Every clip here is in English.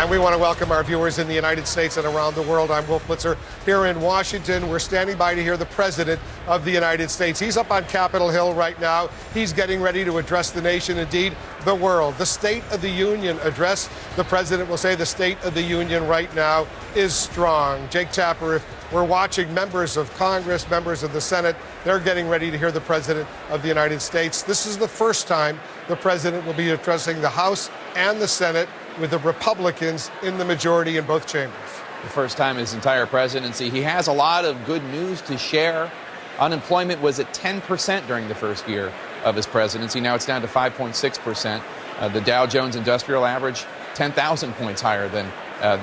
And we want to welcome our viewers in the United States and around the world. I'm Wolf Blitzer here in Washington. We're standing by to hear the President of the United States. He's up on Capitol Hill right now. He's getting ready to address the nation, indeed, the world. The State of the Union address, the President will say the State of the Union right now is strong. Jake Tapper, we're watching members of Congress, members of the Senate. They're getting ready to hear the President of the United States. This is the first time the President will be addressing the House and the Senate with the Republicans in the majority in both chambers. The first time in his entire presidency. He has a lot of good news to share. Unemployment was at 10% during the first year of his presidency. Now it's down to 5.6%. The Dow Jones Industrial Average, 10,000 points higher than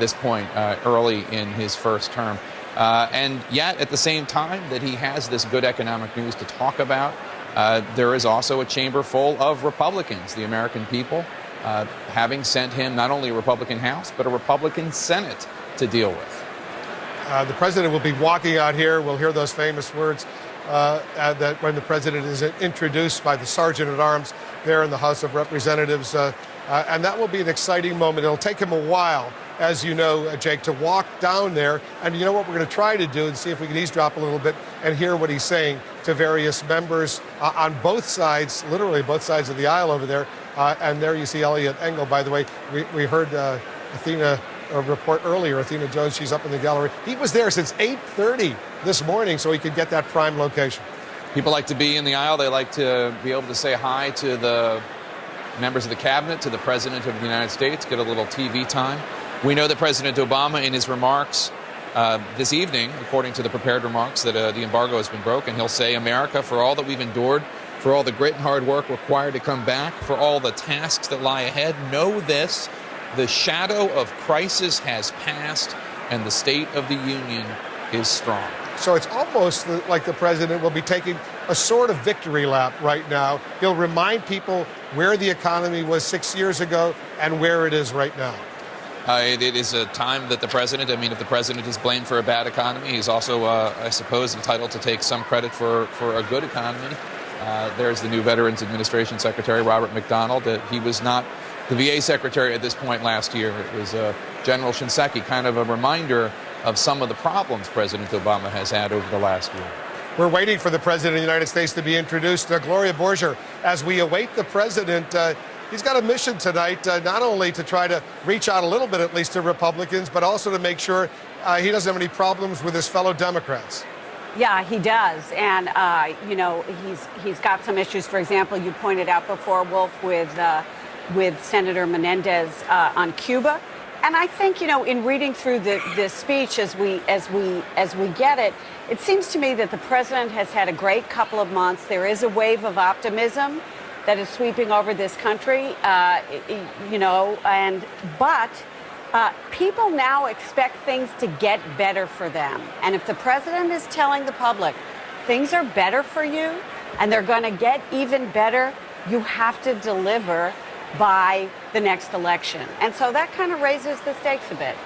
this point early in his first term. And yet, at the same time that he has this good economic news to talk about, there is also a chamber full of Republicans, the American people, having sent him not only a Republican House, but a Republican Senate to deal with. The President will be walking out here. We'll hear those famous words that when the President is introduced by the Sergeant at Arms there in the House of Representatives. And that will be an exciting moment. It'll take him a while, as you know, Jake, to walk down there. And you know what we're going to try to do and see if we can eavesdrop a little bit and hear what he's saying to various members on both sides, literally both sides of the aisle over there. And there you see Eliot Engel, by the way. We heard Athena report earlier, Athena Jones, she's up in the gallery. He was there since 8:30 this morning so he could get that prime location. People like to be in the aisle. They like to be able to say hi to the members of the cabinet, to the President of the United States, get a little TV time. We know that President Obama, in his remarks this evening, according to the prepared remarks, that the embargo has been broken, he'll say, America, for all that we've endured, for all the grit and hard work required to come back, for all the tasks that lie ahead, know this, the shadow of crisis has passed and the State of the Union is strong. So it's almost like the President will be taking a sort of victory lap right now. He'll remind people where the economy was 6 years ago and where it is right now. It is a time that the President, if the President is blamed for a bad economy, he's also, I suppose, entitled to take some credit for a good economy. There's the new Veterans Administration Secretary, Robert McDonald. He was not the VA Secretary at this point last year. It was General Shinseki, kind of a reminder of some of the problems President Obama has had over the last year. We're waiting for the President of the United States to be introduced. Gloria Borger, as we await the President, he's got a mission tonight, not only to try to reach out a little bit, at least, to Republicans, but also to make sure he doesn't have any problems with his fellow Democrats. Yeah, he does. And, he's got some issues. For example, you pointed out before, Wolf, with Senator Menendez on Cuba. And I think, in reading through the speech as we get it, it seems to me that the President has had a great couple of months. There is a wave of optimism that is sweeping over this country, but people now expect things to get better for them. And if the President is telling the public things are better for you and they're going to get even better, you have to deliver by the next election. And so that kind of raises the stakes a bit.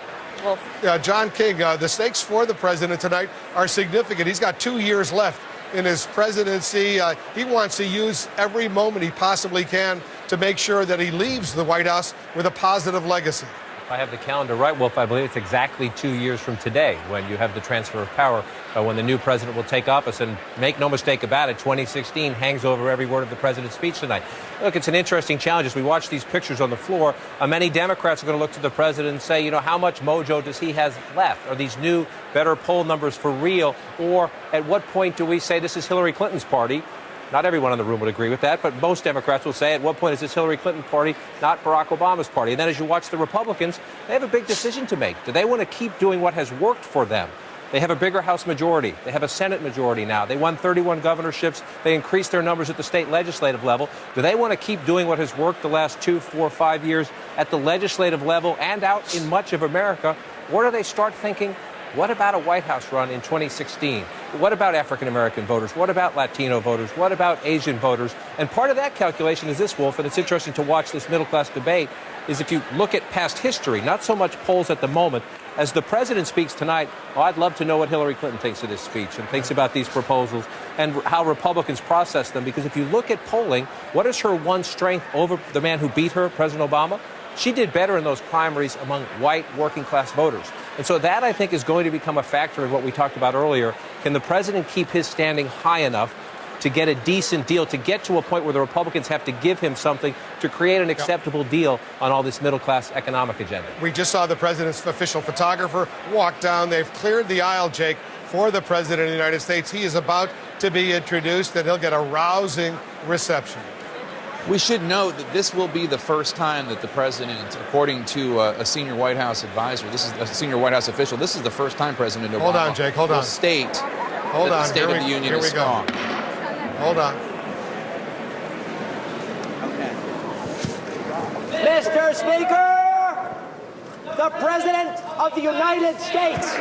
Well, John King, the stakes for the President tonight are significant. He's got 2 years left in his presidency. He wants to use every moment he possibly can to make sure that he leaves the White House with a positive legacy. If I have the calendar right, Wolf, I believe it's exactly 2 years from today when you have the transfer of power, when the new president will take office. And make no mistake about it, 2016 hangs over every word of the president's speech tonight. Look, it's an interesting challenge. As we watch these pictures on the floor, many Democrats are going to look to the president and say, how much mojo does he have left? Are these new, better poll numbers for real? Or at what point do we say this is Hillary Clinton's party? Not everyone in the room would agree with that, but most Democrats will say, at what point is this Hillary Clinton party, not Barack Obama's party? And then as you watch the Republicans, they have a big decision to make. Do they want to keep doing what has worked for them? They have a bigger House majority. They have a Senate majority now. They won 31 governorships. They increased their numbers at the state legislative level. Do they want to keep doing what has worked the last 2, 4, 5 years at the legislative level and out in much of America? Or do they start thinking, what about a White House run in 2016? what about African-American voters? What about Latino voters? What about Asian voters? And part of that calculation is this, Wolf, and it's interesting to watch this middle-class debate, is if you look at past history, not so much polls at the moment. As the president speaks tonight, I'd love to know what Hillary Clinton thinks of this speech and thinks about these proposals and how Republicans process them. Because if you look at polling, what is her one strength over the man who beat her, President Obama? She did better in those primaries among white working-class voters. And so that, I think, is going to become a factor in what we talked about earlier. Can the president keep his standing high enough to get a decent deal, to get to a point where the Republicans have to give him something to create an acceptable deal on all this middle-class economic agenda? We just saw the president's official photographer walk down. They've cleared the aisle, Jake, for the president of the United States. He is about to be introduced, and he'll get a rousing reception. We should note that this will be the first time that the president, according to a senior White House advisor, this is a senior White House official, this is the first time President Obama Hold on, Jake, hold on. will state Hold that on. the State of the Union is strong. Hold on. Mr. Speaker, the President of the United States.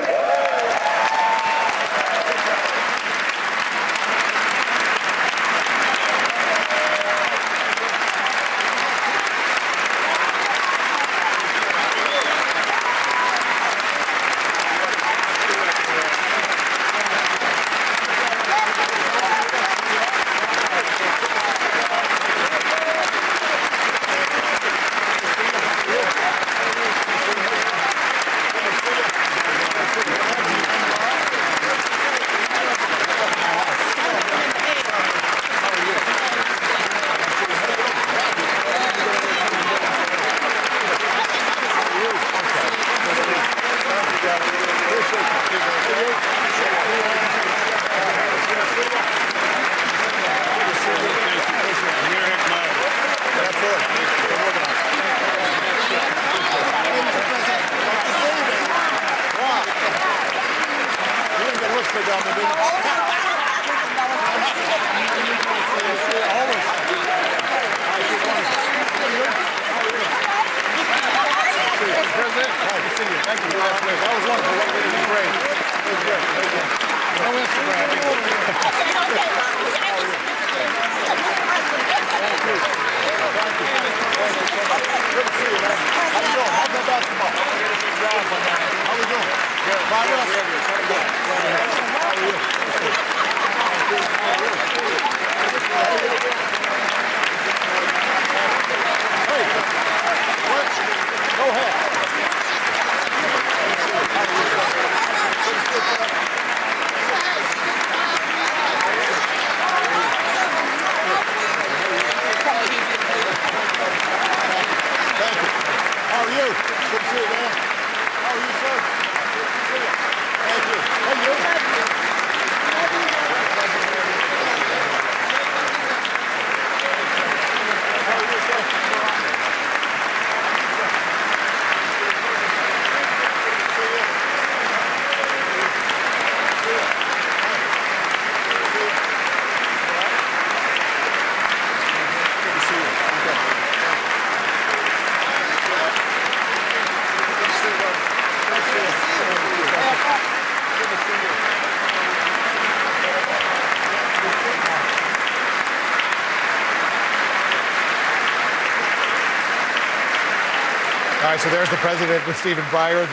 All right, so there's the president with Stephen Breyer,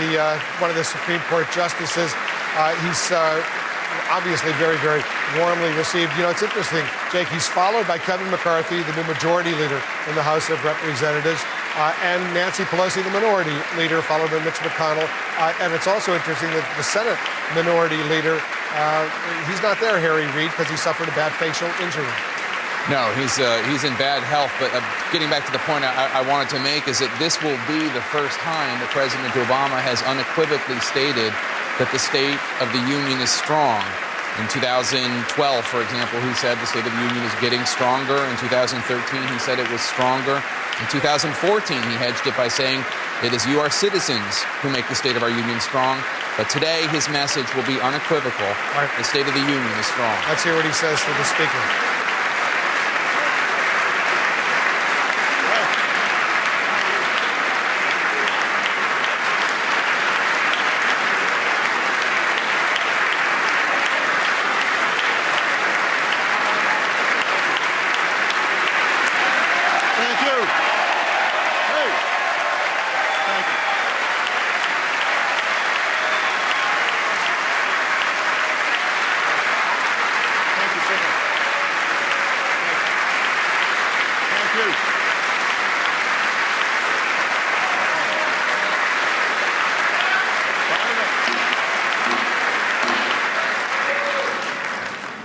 one of the Supreme Court justices. He's obviously very, very warmly received. You know, it's interesting, Jake, he's followed by Kevin McCarthy, the new majority leader in the House of Representatives, and Nancy Pelosi, the minority leader, followed by Mitch McConnell. And it's also interesting that the Senate minority leader, he's not there, Harry Reid, because he suffered a bad facial injury. No, he's in bad health. But getting back to the point I wanted to make is that this will be the first time that President Obama has unequivocally stated that the State of the Union is strong. In 2012, for example, he said the State of the Union is getting stronger. In 2013, he said it was stronger. In 2014, he hedged it by saying it is you, our citizens, who make the state of our union strong. But today, his message will be unequivocal. Right. The State of the Union is strong. Let's hear what he says to the Speaker. Hey. Thank you. Thank you so much. Thank you.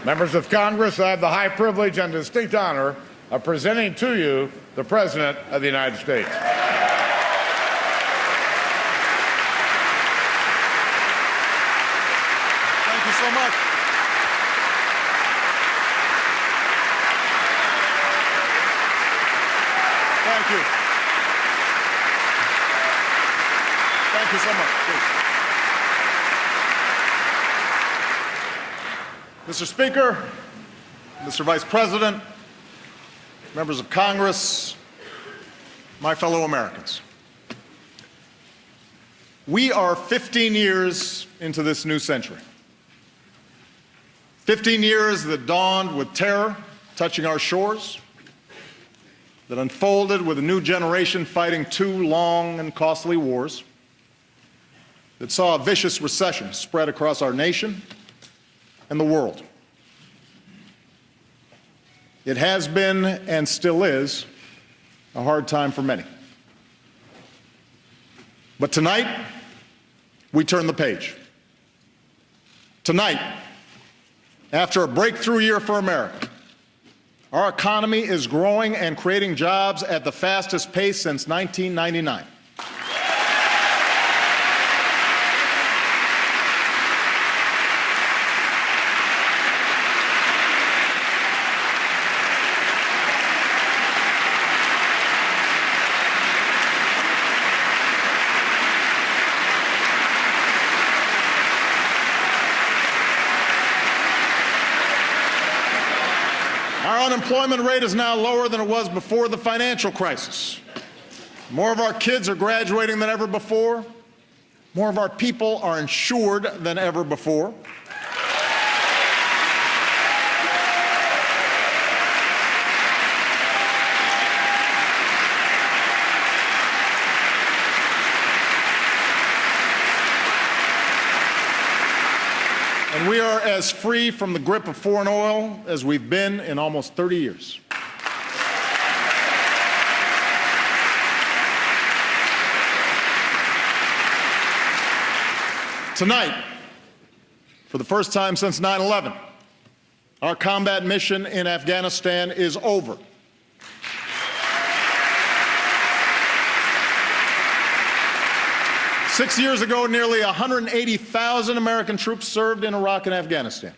Members of Congress, I have the high privilege and distinct honor of presenting to you the President of the United States. Thank you so much. Thank you. Thank you so much. Please. Mr. Speaker, Mr. Vice President, members of Congress, my fellow Americans. We are 15 years into this new century. 15 years that dawned with terror touching our shores, that unfolded with a new generation fighting two long and costly wars, that saw a vicious recession spread across our nation and the world. It has been and still is a hard time for many. But tonight, we turn the page. Tonight, after a breakthrough year for America, our economy is growing and creating jobs at the fastest pace since 1999. Our unemployment rate is now lower than it was before the financial crisis. More of our kids are graduating than ever before. More of our people are insured than ever before. And we are as free from the grip of foreign oil as we've been in almost 30 years. Tonight, for the first time since 9/11, our combat mission in Afghanistan is over. Six years ago, nearly 180,000 American troops served in Iraq and Afghanistan.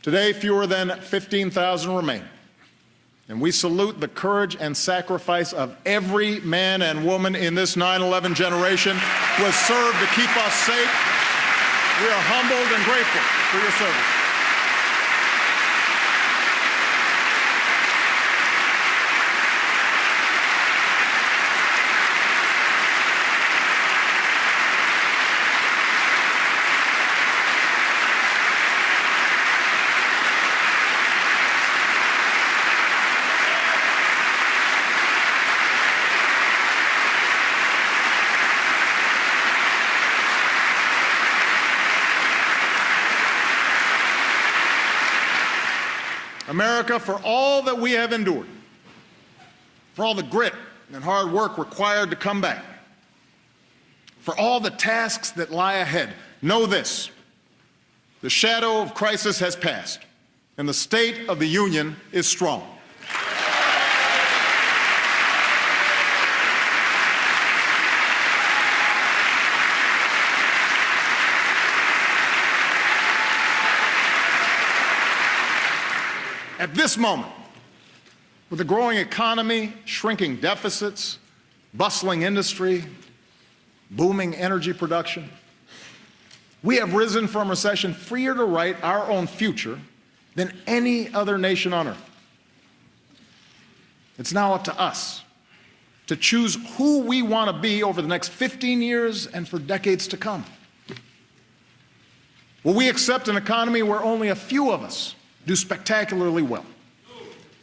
Today, fewer than 15,000 remain. And we salute the courage and sacrifice of every man and woman in this 9/11 generation who has served to keep us safe. We are humbled and grateful for your service. America, for all that we have endured, for all the grit and hard work required to come back, for all the tasks that lie ahead, know this: the shadow of crisis has passed, and the state of the union is strong. At this moment, with a growing economy, shrinking deficits, bustling industry, booming energy production, we have risen from recession freer to write our own future than any other nation on earth. It's now up to us to choose who we want to be over the next 15 years and for decades to come. Will we accept an economy where only a few of us do spectacularly well?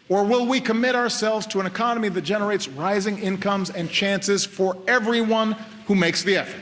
Or will we commit ourselves to an economy that generates rising incomes and chances for everyone who makes the effort?